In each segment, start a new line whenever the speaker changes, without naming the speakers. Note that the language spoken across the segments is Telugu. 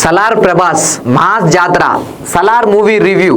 సలార్ ప్రభాస్ మాస్ జాతర Salaar movie review.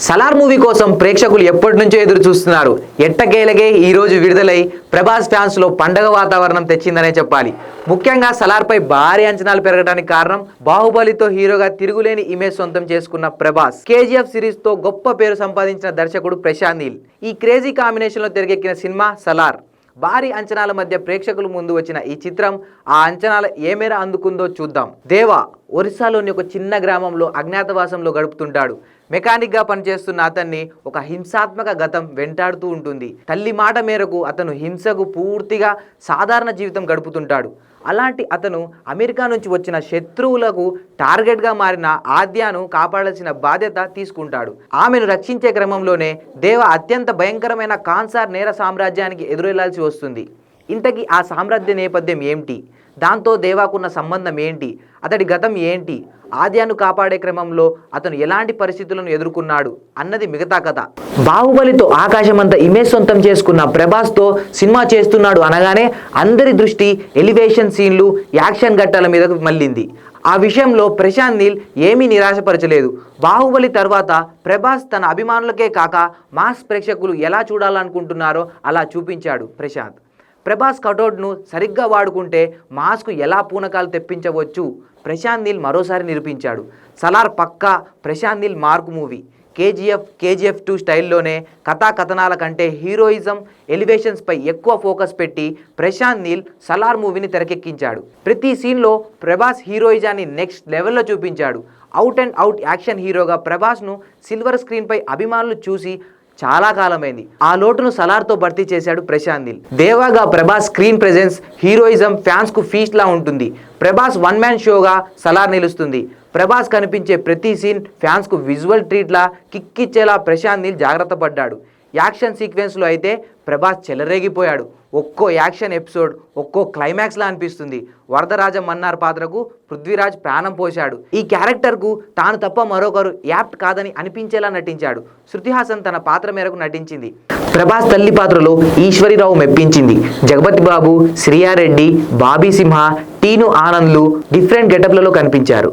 Salaar movie కోసం ప్రేక్షకులు ఎప్పటి నుంచో ఎదురు చూస్తున్నారు. ఎట్టకేలగే ఈరోజు విడుదలై ప్రభాస్ ఫ్యాన్స్లో పండగ వాతావరణం తెచ్చిందనే చెప్పాలి. ముఖ్యంగా సలార్పై భారీ అంచనాలు పెరగడానికి కారణం బాహుబలితో హీరోగా తిరుగులేని ఇమేజ్ సొంతం చేసుకున్న ప్రభాస్. కేజీఎఫ్ సిరీస్తో గొప్ప పేరు సంపాదించిన దర్శకుడు ప్రశాంత్ నీల్. ఈ క్రేజీ కాంబినేషన్లో తెరకెక్కిన సినిమా సలార్. భారీ అంచనాల మధ్య ప్రేక్షకుల ముందు వచ్చిన ఈ చిత్రం ఆ అంచనాలు ఏ మేర అందుకుందో చూద్దాం. దేవా ఒరిస్సాలోని ఒక చిన్న గ్రామంలో అజ్ఞాతవాసంలో గడుపుతుంటాడు. మెకానిక్గా పనిచేస్తున్న అతన్ని ఒక హింసాత్మక గతం వెంటాడుతూ ఉంటుంది. తల్లి మాట మేరకు అతను హింసకు పూర్తిగా సాధారణ జీవితం గడుపుతుంటాడు. అలాంటి అతను అమెరికా నుంచి వచ్చిన శత్రువులకు టార్గెట్గా మారిన ఆద్యాను కాపాడాల్సిన బాధ్యత తీసుకుంటాడు. ఆమెను రక్షించే క్రమంలోనే దేవ అత్యంత భయంకరమైన కాన్సార్ నేర సామ్రాజ్యానికి ఎదురెళ్లాల్సి వస్తుంది. ఇంతకీ ఆ సామ్రాజ్య నేపథ్యం ఏంటి? దాంతో దేవాకున్న సంబంధం ఏంటి? అతడి గతం ఏంటి? ఆద్యాను కాపాడే క్రమంలో అతను ఎలాంటి పరిస్థితులను ఎదుర్కొన్నాడు అన్నది మిగతా కథ. బాహుబలితో ఆకాశమంతా ఇమేజ్ సొంతం చేసుకున్న ప్రభాస్తో సినిమా చేస్తున్నాడు అనగానే అందరి దృష్టి ఎలివేషన్ సీన్లు, యాక్షన్ ఘట్టాల మీదకు మళ్ళింది. ఆ విషయంలో ప్రశాంత్ నీల్ ఏమీ నిరాశపరచలేదు. బాహుబలి తర్వాత ప్రభాస్ తన అభిమానులకే కాక మాస్ ప్రేక్షకులు ఎలా చూడాలనుకుంటున్నారో అలా చూపించాడు ప్రశాంత్. ప్రభాస్ కటౌట్ను సరిగ్గా వాడుకుంటే మాస్కు ఎలా పూనకాలు తెప్పించవచ్చు ప్రశాంత్ నీల్ మరోసారి నిరూపించాడు. సలార్ పక్కా ప్రశాంత్ నీల్ మార్క్ మూవీ. కేజీఎఫ్ 2 స్టైల్లోనే కథాకథనాల కంటే హీరోయిజం, ఎలివేషన్స్పై ఎక్కువ ఫోకస్ పెట్టి ప్రశాంత్ నీల్ సలార్ మూవీని తెరకెక్కించాడు. ప్రతి సీన్లో ప్రభాస్ హీరోయిజాన్ని నెక్స్ట్ లెవెల్లో చూపించాడు. అవుట్ అండ్ అవుట్ యాక్షన్ హీరోగా ప్రభాస్ను సిల్వర్ స్క్రీన్పై అభిమానులు చూసి చాలా కాలమైంది. ఆ లోటును సలార్తో భర్తీ చేశాడు ప్రశాంత్ నీల్. దేవాగా ప్రభాస్ స్క్రీన్ ప్రెజెన్స్, హీరోయిజం ఫ్యాన్స్కు ఫీస్ట్లా ఉంటుంది. ప్రభాస్ వన్ మ్యాన్ షోగా సలార్ నిలుస్తుంది. ప్రభాస్ కనిపించే ప్రతి సీన్ ఫ్యాన్స్కు విజువల్ ట్రీట్లా కిక్కిచ్చేలా ప్రశాంత్ నీల్ జాగ్రత్త పడ్డాడు. యాక్షన్ సీక్వెన్స్లో అయితే ప్రభాస్ చెలరేగిపోయాడు. ఒక్కో యాక్షన్ ఎపిసోడ్ ఒక్కో క్లైమాక్స్లా అనిపిస్తుంది. వరదరాజ మన్నార్ పాత్రకు పృథ్వీరాజ్ ప్రాణం పోశాడు. ఈ క్యారెక్టర్కు తాను తప్ప మరొకరు యాప్ట్ కాదని అనిపించేలా నటించాడు. శృతి హాసన్ తన పాత్ర మేరకు నటించింది. ప్రభాస్ తల్లి పాత్రలో ఈశ్వరిరావు మెప్పించింది. జగపతి బాబు, శ్రియారెడ్డి, బాబీ సింహ, టీను ఆనంద్లు డిఫరెంట్ గెటప్లలో కనిపించారు.